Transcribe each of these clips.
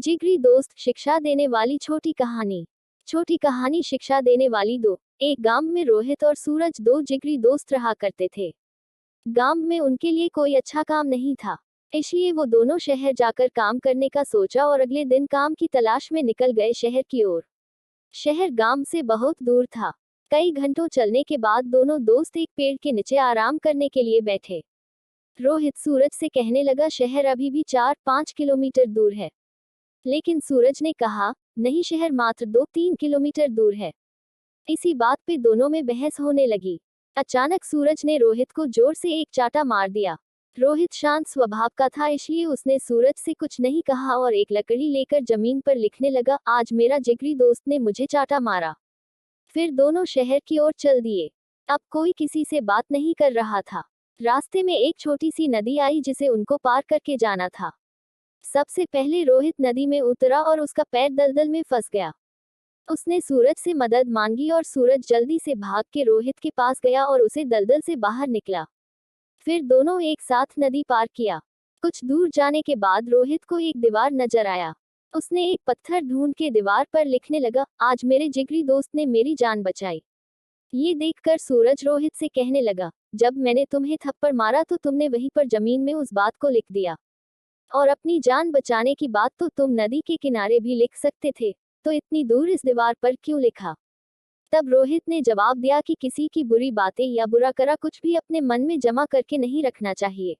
जिगरी दोस्त, शिक्षा देने वाली छोटी कहानी। छोटी कहानी शिक्षा देने वाली दो। एक गांव में रोहित और सूरज दो जिगरी दोस्त रहा करते थे। गांव में उनके लिए कोई अच्छा काम नहीं था, इसलिए वो दोनों शहर जाकर काम करने का सोचा और अगले दिन काम की तलाश में निकल गए शहर की ओर। शहर गांव से बहुत दूर था। कई घंटों चलने के बाद दोनों दोस्त एक पेड़ के नीचे आराम करने के लिए बैठे। रोहित सूरज से कहने लगा, शहर अभी भी 4-5 किलोमीटर दूर है। लेकिन सूरज ने कहा, नहीं, शहर मात्र 2-3 किलोमीटर दूर है। इसी बात पे दोनों में बहस होने लगी। अचानक सूरज ने रोहित को जोर से एक चाटा मार दिया। रोहित शांत स्वभाव का था, इसलिए उसने सूरज से कुछ नहीं कहा और एक लकड़ी लेकर जमीन पर लिखने लगा, आज मेरा जिगरी दोस्त ने मुझे चाटा मारा। फिर दोनों शहर की ओर चल दिए। अब कोई किसी से बात नहीं कर रहा था। रास्ते में एक छोटी सी नदी आई जिसे उनको पार करके जाना था। सबसे पहले रोहित नदी में उतरा और उसका पैर दलदल में फंस गया। उसने सूरज से मदद मांगी और सूरज जल्दी से भाग के रोहित के पास गया और उसे दलदल से बाहर निकला। फिर दोनों एक साथ नदी पार किया। कुछ दूर जाने के बाद रोहित को एक दीवार नजर आया। उसने एक पत्थर ढूंढ के दीवार पर लिखने लगा, आज मेरे जिगरी दोस्त ने मेरी जान बचाई। ये देखकर सूरज रोहित से कहने लगा, जब मैंने तुम्हें थप्पड़ मारा तो तुमने वहीं पर जमीन में उस बात को लिख दिया, और अपनी जान बचाने की बात तो तुम नदी के किनारे भी लिख सकते थे, तो इतनी दूर इस दीवार पर क्यों लिखा? तब रोहित ने जवाब दिया कि किसी की बुरी बातें या बुरा करा कुछ भी अपने मन में जमा करके नहीं रखना चाहिए।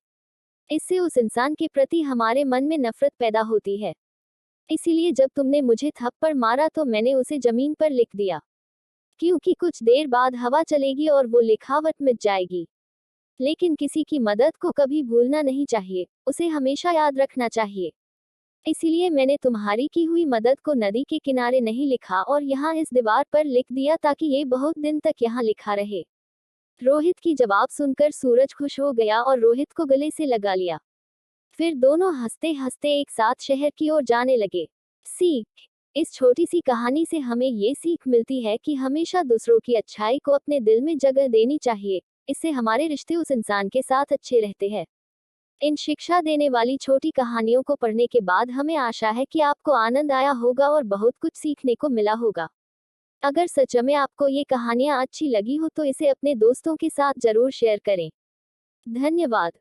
इससे उस इंसान के प्रति हमारे मन में नफरत पैदा होती है। इसीलिए जब तुमने मुझे थप्पड़ मारा तो मैंने उसे जमीन पर लिख दिया, क्योंकि कुछ देर बाद हवा चलेगी और वो लिखावट मिट जाएगी। लेकिन किसी की मदद को कभी भूलना नहीं चाहिए, उसे हमेशा याद रखना चाहिए। इसीलिए मैंने तुम्हारी की हुई मदद को नदी के किनारे नहीं लिखा और यहाँ इस दीवार पर लिख दिया, ताकि ये बहुत दिन तक यहाँ लिखा रहे। रोहित की जवाब सुनकर सूरज खुश हो गया और रोहित को गले से लगा लिया। फिर दोनों हंसते हंसते एक साथ शहर की ओर जाने लगे। सीख। इस छोटी सी कहानी से हमें ये सीख मिलती है कि हमेशा दूसरों की अच्छाई को अपने दिल में जगह देनी चाहिए। इससे हमारे रिश्ते उस इंसान के साथ अच्छे रहते हैं। इन शिक्षा देने वाली छोटी कहानियों को पढ़ने के बाद हमें आशा है कि आपको आनंद आया होगा और बहुत कुछ सीखने को मिला होगा। अगर सच में आपको ये कहानियाँ अच्छी लगी हो तो इसे अपने दोस्तों के साथ जरूर शेयर करें। धन्यवाद।